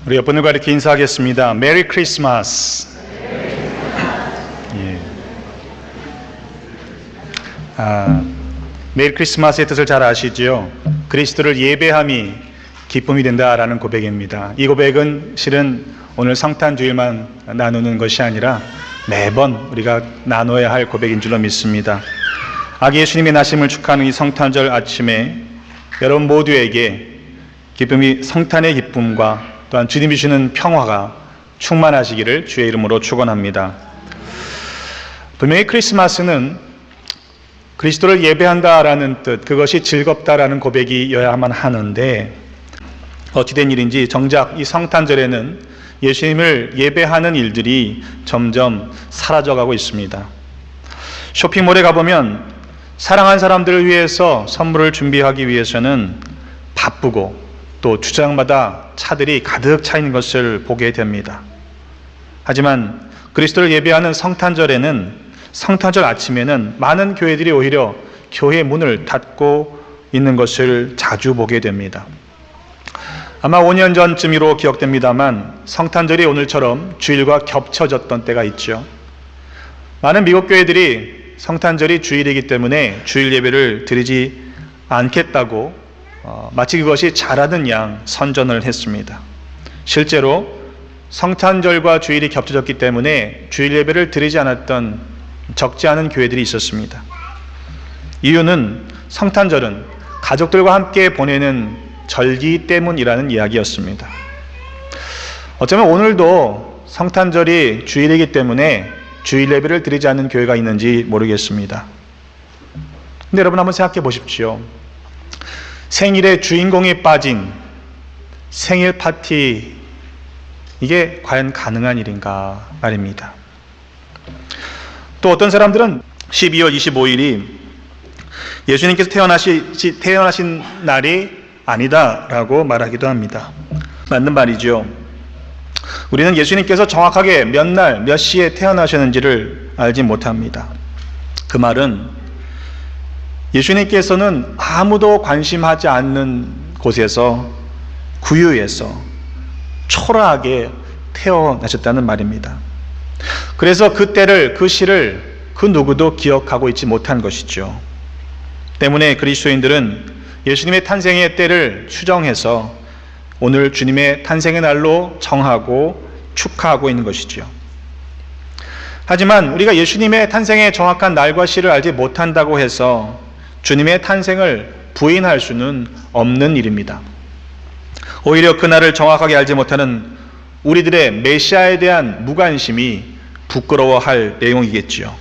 우리 옆분들과 이렇게 인사하겠습니다. 메리 크리스마스. 예. 메리 크리스마스의 뜻을 잘 아시죠? 그리스도를 예배함이 기쁨이 된다라는 고백입니다. 이 고백은 실은 오늘 성탄주일만 나누는 것이 아니라 매번 우리가 나눠야 할 고백인 줄로 믿습니다. 아기 예수님의 나심을 축하하는 이 성탄절 아침에 여러분 모두에게 기쁨이 성탄의 기쁨과 또한 주님이 주시는 평화가 충만하시기를 주의 이름으로 축원합니다. 분명히 크리스마스는 그리스도를 예배한다라는 뜻, 그것이 즐겁다라는 고백이어야만 하는데 어찌된 일인지 정작 이 성탄절에는 예수님을 예배하는 일들이 점점 사라져가고 있습니다. 쇼핑몰에 가보면 사랑하는 사람들을 위해서 선물을 준비하기 위해서는 바쁘고 또 주차장마다 차들이 가득 차 있는 것을 보게 됩니다. 하지만 그리스도를 예배하는 성탄절에는, 성탄절 아침에는 많은 교회들이 오히려 교회 문을 닫고 있는 것을 자주 보게 됩니다. 아마 5년 전쯤으로 기억됩니다만 성탄절이 오늘처럼 주일과 겹쳐졌던 때가 있죠. 많은 미국 교회들이 성탄절이 주일이기 때문에 주일 예배를 드리지 않겠다고 마치 그것이 잘하는 양 선전을 했습니다. 실제로 성탄절과 주일이 겹쳐졌기 때문에 주일 예배를 드리지 않았던 적지 않은 교회들이 있었습니다. 이유는 성탄절은 가족들과 함께 보내는 절기 때문이라는 이야기였습니다. 어쩌면 오늘도 성탄절이 주일이기 때문에 주일 예배를 드리지 않는 교회가 있는지 모르겠습니다. 근데 여러분 한번 생각해 보십시오. 생일의 주인공이 빠진 생일 파티, 이게 과연 가능한 일인가 말입니다. 또 어떤 사람들은 12월 25일이 예수님께서 태어나신 날이 아니다라고 말하기도 합니다. 맞는 말이죠. 우리는 예수님께서 정확하게 몇 날, 몇 시에 태어나셨는지를 알지 못합니다. 그 말은 예수님께서는 아무도 관심하지 않는 곳에서, 구유에서 초라하게 태어나셨다는 말입니다. 그래서 그 때를, 그 시를 그 누구도 기억하고 있지 못한 것이죠. 때문에 그리스도인들은 예수님의 탄생의 때를 추정해서 오늘 주님의 탄생의 날로 정하고 축하하고 있는 것이죠. 하지만 우리가 예수님의 탄생의 정확한 날과 시를 알지 못한다고 해서 주님의 탄생을 부인할 수는 없는 일입니다. 오히려 그날을 정확하게 알지 못하는 우리들의 메시아에 대한 무관심이 부끄러워할 내용이겠지요.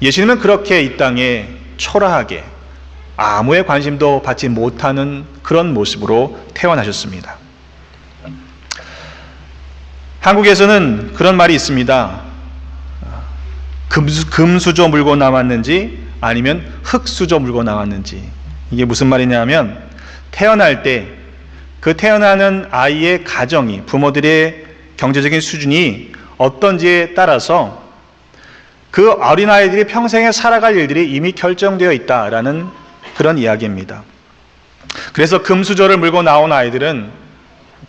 예수님은 그렇게 이 땅에 초라하게 아무의 관심도 받지 못하는 그런 모습으로 태어나셨습니다. 한국에서는 그런 말이 있습니다. 금수저 물고 나왔는지 아니면 흙수저 물고 나왔는지. 이게 무슨 말이냐면 태어날 때 그 태어나는 아이의 가정이, 부모들의 경제적인 수준이 어떤지에 따라서 그 어린아이들이 평생에 살아갈 일들이 이미 결정되어 있다라는 그런 이야기입니다. 그래서 금수저를 물고 나온 아이들은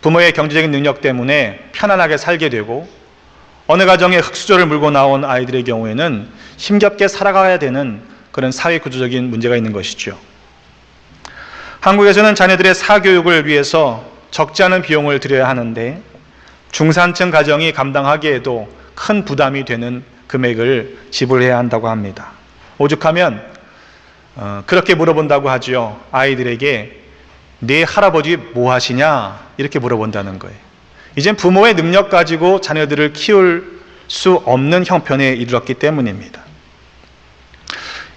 부모의 경제적인 능력 때문에 편안하게 살게 되고, 어느 가정에 흙수저를 물고 나온 아이들의 경우에는 힘겹게 살아가야 되는 그런 사회 구조적인 문제가 있는 것이죠. 한국에서는 자녀들의 사교육을 위해서 적지 않은 비용을 들여야 하는데 중산층 가정이 감당하기에도 큰 부담이 되는 금액을 지불해야 한다고 합니다. 오죽하면 그렇게 물어본다고 하죠. 아이들에게 네 할아버지 뭐 하시냐? 이렇게 물어본다는 거예요. 이젠 부모의 능력 가지고 자녀들을 키울 수 없는 형편에 이르렀기 때문입니다.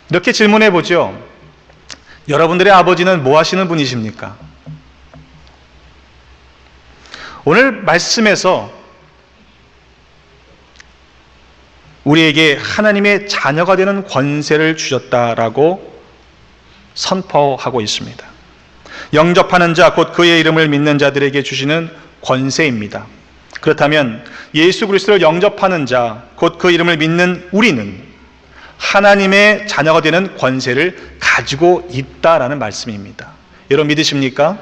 이렇게 질문해 보죠. 여러분들의 아버지는 뭐 하시는 분이십니까? 오늘 말씀에서 우리에게 하나님의 자녀가 되는 권세를 주셨다라고 선포하고 있습니다. 영접하는 자, 곧 그의 이름을 믿는 자들에게 주시는 권세입니다. 그렇다면 예수 그리스도를 영접하는 자, 곧 그 이름을 믿는 우리는 하나님의 자녀가 되는 권세를 가지고 있다라는 말씀입니다. 여러분 믿으십니까?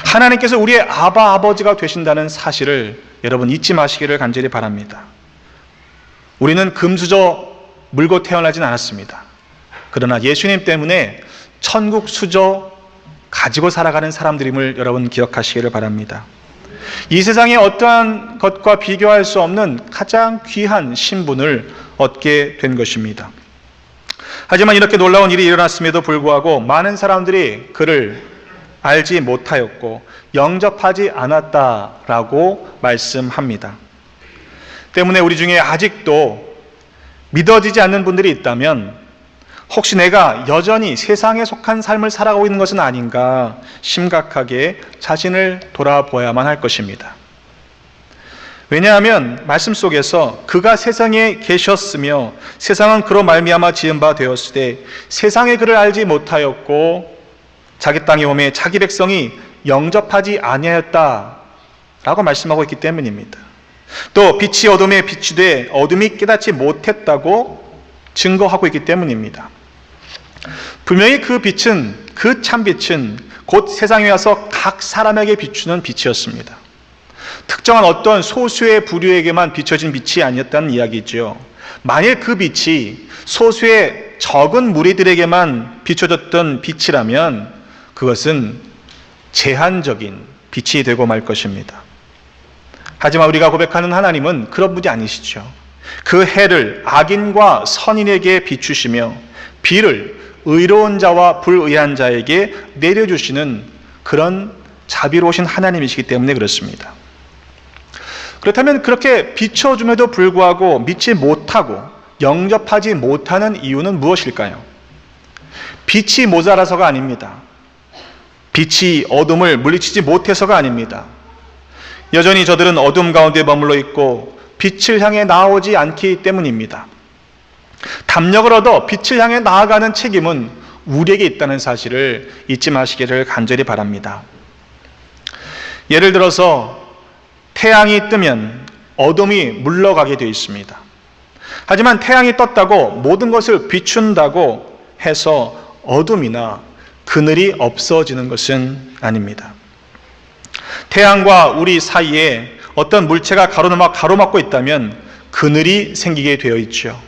하나님께서 우리의 아버지가 되신다는 사실을 여러분 잊지 마시기를 간절히 바랍니다. 우리는 금수저 물고 태어나진 않았습니다. 그러나 예수님 때문에 천국 수저 가지고 살아가는 사람들임을 여러분 기억하시기를 바랍니다. 이 세상의 어떠한 것과 비교할 수 없는 가장 귀한 신분을 얻게 된 것입니다. 하지만 이렇게 놀라운 일이 일어났음에도 불구하고 많은 사람들이 그를 알지 못하였고 영접하지 않았다라고 말씀합니다. 때문에 우리 중에 아직도 믿어지지 않는 분들이 있다면 혹시 내가 여전히 세상에 속한 삶을 살아가고 있는 것은 아닌가 심각하게 자신을 돌아보아야만 할 것입니다. 왜냐하면 말씀 속에서 그가 세상에 계셨으며 세상은 그로 말미암아 지은 바 되었을 때 세상에 그를 알지 못하였고 자기 땅에 오매 자기 백성이 영접하지 아니하였다라고 말씀하고 있기 때문입니다. 또 빛이 어둠에 비추되 어둠이 깨닫지 못했다고 증거하고 있기 때문입니다. 분명히 그 빛은, 그 참빛은 곧 세상에 와서 각 사람에게 비추는 빛이었습니다. 특정한 어떤 소수의 부류에게만 비춰진 빛이 아니었다는 이야기죠. 만일 그 빛이 소수의 적은 무리들에게만 비춰졌던 빛이라면 그것은 제한적인 빛이 되고 말 것입니다. 하지만 우리가 고백하는 하나님은 그런 분이 아니시죠. 그 해를 악인과 선인에게 비추시며 비를 의로운 자와 불의한 자에게 내려주시는 그런 자비로우신 하나님이시기 때문에 그렇습니다. 그렇다면 그렇게 비춰줌에도 불구하고 믿지 못하고 영접하지 못하는 이유는 무엇일까요? 빛이 모자라서가 아닙니다. 빛이 어둠을 물리치지 못해서가 아닙니다. 여전히 저들은 어둠 가운데 머물러 있고 빛을 향해 나오지 않기 때문입니다. 담력을 얻어 빛을 향해 나아가는 책임은 우리에게 있다는 사실을 잊지 마시기를 간절히 바랍니다. 예를 들어서 태양이 뜨면 어둠이 물러가게 되어 있습니다. 하지만 태양이 떴다고 모든 것을 비춘다고 해서 어둠이나 그늘이 없어지는 것은 아닙니다. 태양과 우리 사이에 어떤 물체가 가로막고 있다면 그늘이 생기게 되어 있죠.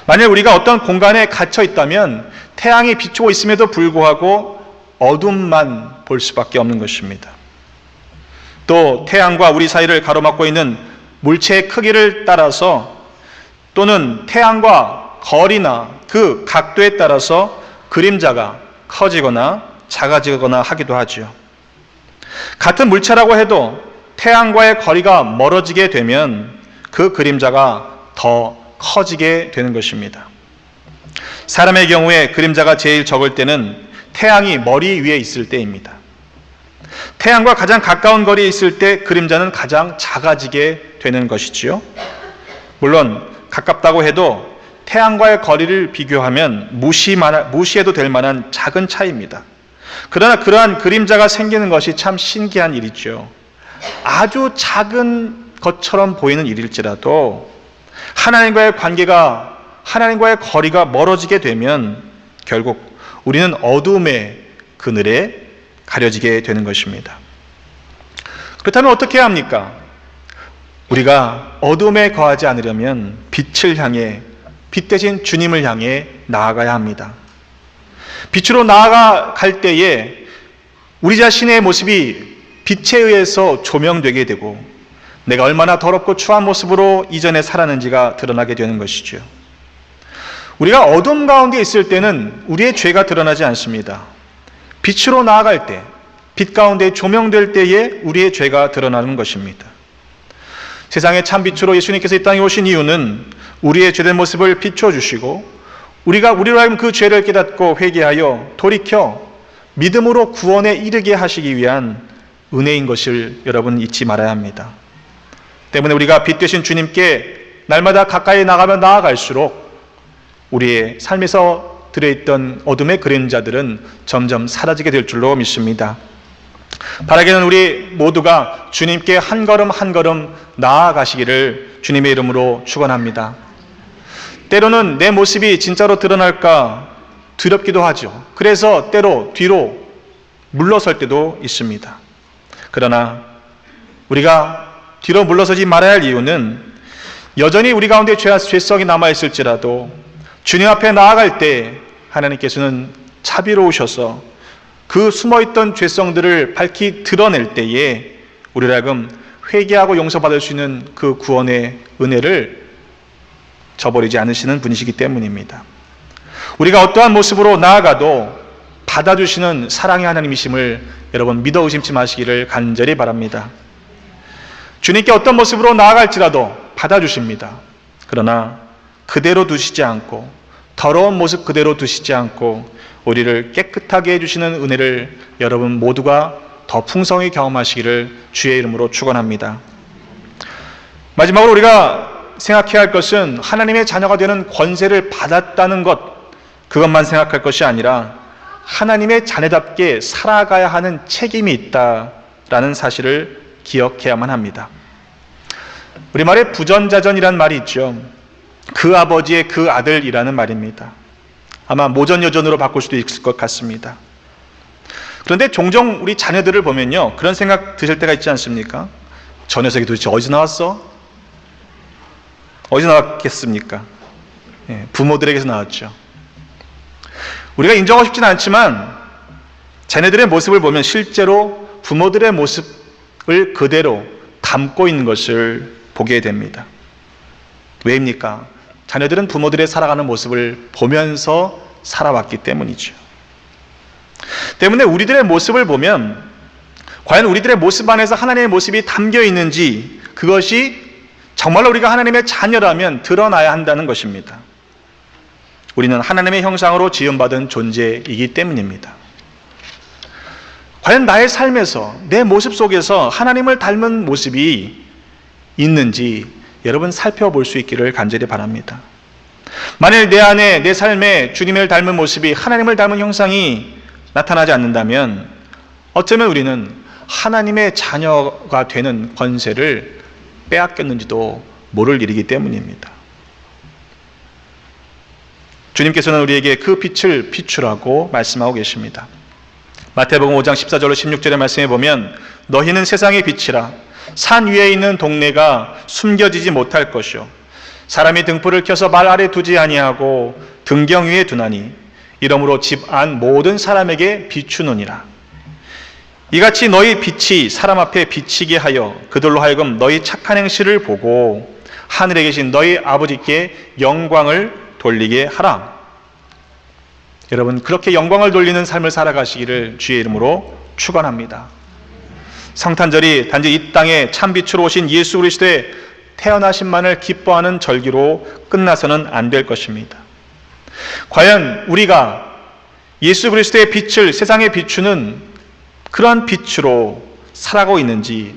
만약 우리가 어떤 공간에 갇혀 있다면 태양이 비추고 있음에도 불구하고 어둠만 볼 수밖에 없는 것입니다. 또 태양과 우리 사이를 가로막고 있는 물체의 크기를 따라서 또는 태양과 거리나 그 각도에 따라서 그림자가 커지거나 작아지거나 하기도 하죠. 같은 물체라고 해도 태양과의 거리가 멀어지게 되면 그 그림자가 더 커지게 되는 것입니다. 사람의 경우에 그림자가 제일 적을 때는 태양이 머리 위에 있을 때입니다. 태양과 가장 가까운 거리에 있을 때 그림자는 가장 작아지게 되는 것이지요. 물론 가깝다고 해도 태양과의 거리를 비교하면 무시해도 될 만한 작은 차이입니다. 그러나 그러한 그림자가 생기는 것이 참 신기한 일이죠. 아주 작은 것처럼 보이는 일일지라도 하나님과의 관계가, 하나님과의 거리가 멀어지게 되면 결국 우리는 어둠의 그늘에 가려지게 되는 것입니다. 그렇다면 어떻게 해야 합니까? 우리가 어둠에 거하지 않으려면 빛을 향해, 빛 대신 주님을 향해 나아가야 합니다. 빛으로 나아갈 때에 우리 자신의 모습이 빛에 의해서 조명되게 되고 내가 얼마나 더럽고 추한 모습으로 이전에 살았는지가 드러나게 되는 것이죠. 우리가 어둠 가운데 있을 때는 우리의 죄가 드러나지 않습니다. 빛으로 나아갈 때, 빛 가운데 조명될 때에 우리의 죄가 드러나는 것입니다. 세상의 참빛으로 예수님께서 이 땅에 오신 이유는 우리의 죄된 모습을 비춰주시고 우리로 하여금 그 죄를 깨닫고 회개하여 돌이켜 믿음으로 구원에 이르게 하시기 위한 은혜인 것을 여러분 잊지 말아야 합니다. 때문에 우리가 빛 되신 주님께 날마다 가까이 나가면 나아갈수록 우리의 삶에서 들어있던 어둠의 그림자들은 점점 사라지게 될 줄로 믿습니다. 바라기는 우리 모두가 주님께 한 걸음 한 걸음 나아가시기를 주님의 이름으로 축원합니다. 때로는 내 모습이 진짜로 드러날까 두렵기도 하죠. 그래서 때로 뒤로 물러설 때도 있습니다. 그러나 우리가 뒤로 물러서지 말아야 할 이유는 여전히 우리 가운데 죄성이 남아있을지라도 주님 앞에 나아갈 때 하나님께서는 자비로우셔서 그 숨어있던 죄성들을 밝히 드러낼 때에 우리를 하여금 회개하고 용서받을 수 있는 그 구원의 은혜를 저버리지 않으시는 분이시기 때문입니다. 우리가 어떠한 모습으로 나아가도 받아주시는 사랑의 하나님이심을 여러분 믿어 의심치 마시기를 간절히 바랍니다. 주님께 어떤 모습으로 나아갈지라도 받아주십니다. 그러나 그대로 두시지 않고 더러운 모습 그대로 두시지 않고 우리를 깨끗하게 해주시는 은혜를 여러분 모두가 더 풍성히 경험하시기를 주의 이름으로 축원합니다. 마지막으로 우리가 생각해야 할 것은 하나님의 자녀가 되는 권세를 받았다는 것, 그것만 생각할 것이 아니라 하나님의 자녀답게 살아가야 하는 책임이 있다라는 사실을 기억해야만 합니다. 우리말에 부전자전이라는 말이 있죠. 그 아버지의 그 아들이라는 말입니다. 아마 모전여전으로 바꿀 수도 있을 것 같습니다. 그런데 종종 우리 자녀들을 보면요, 그런 생각 드실 때가 있지 않습니까? 저 녀석이 도대체 어디서 나왔어? 어디서 나왔겠습니까? 부모들에게서 나왔죠. 우리가 인정하고 싶지는 않지만 자녀들의 모습을 보면 실제로 부모들의 모습을 그대로 담고 있는 것을 보게 됩니다. 왜입니까? 자녀들은 부모들의 살아가는 모습을 보면서 살아왔기 때문이죠. 때문에 우리들의 모습을 보면 과연 우리들의 모습 안에서 하나님의 모습이 담겨 있는지, 그것이 정말로 우리가 하나님의 자녀라면 드러나야 한다는 것입니다. 우리는 하나님의 형상으로 지음받은 존재이기 때문입니다. 과연 나의 삶에서 내 모습 속에서 하나님을 닮은 모습이 있는지 여러분 살펴볼 수 있기를 간절히 바랍니다. 만일 내 안에 내 삶에 주님을 닮은 모습이, 하나님을 닮은 형상이 나타나지 않는다면 어쩌면 우리는 하나님의 자녀가 되는 권세를 빼앗겼는지도 모를 일이기 때문입니다. 주님께서는 우리에게 그 빛을 비추라고 말씀하고 계십니다. 마태복음 5장 14절로 16절의 말씀에 보면 너희는 세상의 빛이라. 산 위에 있는 동네가 숨겨지지 못할 것이요 사람이 등불을 켜서 말 아래 두지 아니하고 등경 위에 두나니 이러므로 집 안 모든 사람에게 비추느니라. 이같이 너희 빛이 사람 앞에 비치게 하여 그들로 하여금 너희 착한 행실을 보고 하늘에 계신 너희 아버지께 영광을 돌리게 하라. 여러분, 그렇게 영광을 돌리는 삶을 살아가시기를 주의 이름으로 축원합니다. 성탄절이 단지 이 땅에 참빛으로 오신 예수 그리스도의 태어나심만을 기뻐하는 절기로 끝나서는 안 될 것입니다. 과연 우리가 예수 그리스도의 빛을 세상에 비추는 그러한 빛으로 살아가고 있는지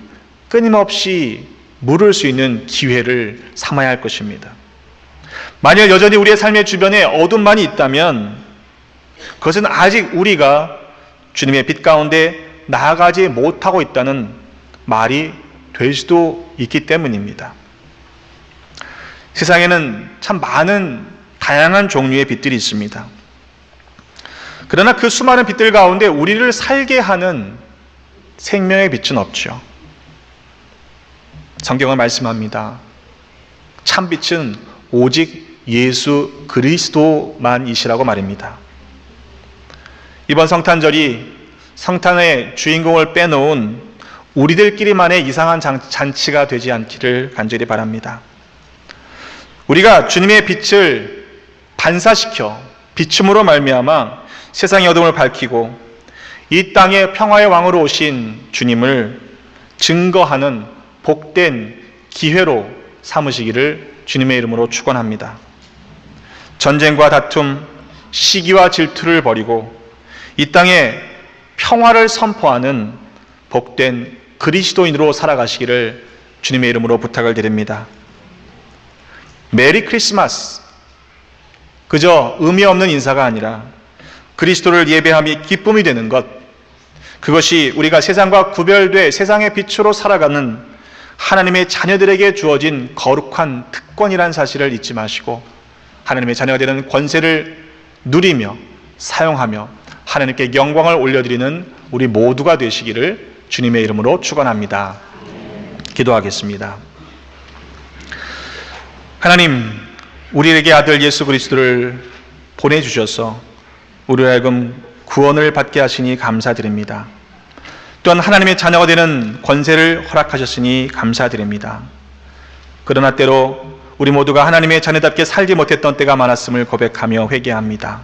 끊임없이 물을 수 있는 기회를 삼아야 할 것입니다. 만일 여전히 우리의 삶의 주변에 어둠만이 있다면 그것은 아직 우리가 주님의 빛 가운데 나아가지 못하고 있다는 말이 될 수도 있기 때문입니다. 세상에는 참 많은 다양한 종류의 빛들이 있습니다. 그러나 그 수많은 빛들 가운데 우리를 살게 하는 생명의 빛은 없죠. 성경은 말씀합니다. 참 빛은 오직 예수 그리스도만이시라고 말입니다. 이번 성탄절이 성탄의 주인공을 빼놓은 우리들끼리만의 이상한 잔치가 되지 않기를 간절히 바랍니다. 우리가 주님의 빛을 반사시켜 비춤으로 말미암아 세상의 어둠을 밝히고 이 땅의 평화의 왕으로 오신 주님을 증거하는 복된 기회로 삼으시기를 주님의 이름으로 축원합니다. 전쟁과 다툼, 시기와 질투를 버리고 이 땅에 평화를 선포하는 복된 그리스도인으로 살아가시기를 주님의 이름으로 부탁을 드립니다. 메리 크리스마스, 그저 의미 없는 인사가 아니라 그리스도를 예배함이 기쁨이 되는 것, 그것이 우리가 세상과 구별돼 세상의 빛으로 살아가는 하나님의 자녀들에게 주어진 거룩한 특권이라는 사실을 잊지 마시고 하나님의 자녀가 되는 권세를 누리며 사용하며 하나님께 영광을 올려드리는 우리 모두가 되시기를 주님의 이름으로 축원합니다. 기도하겠습니다. 하나님, 우리에게 아들 예수 그리스도를 보내주셔서 우리로 하여금 구원을 받게 하시니 감사드립니다. 또한 하나님의 자녀가 되는 권세를 허락하셨으니 감사드립니다. 그러나 때로 우리 모두가 하나님의 자녀답게 살지 못했던 때가 많았음을 고백하며 회개합니다.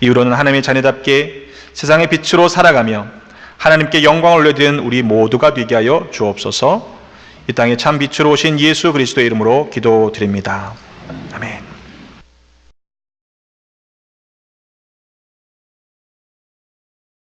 이후로는 하나님의 자녀답게 세상의 빛으로 살아가며 하나님께 영광을 올려드리는 우리 모두가 되게 하여 주옵소서. 이 땅에 참 빛으로 오신 예수 그리스도의 이름으로 기도드립니다.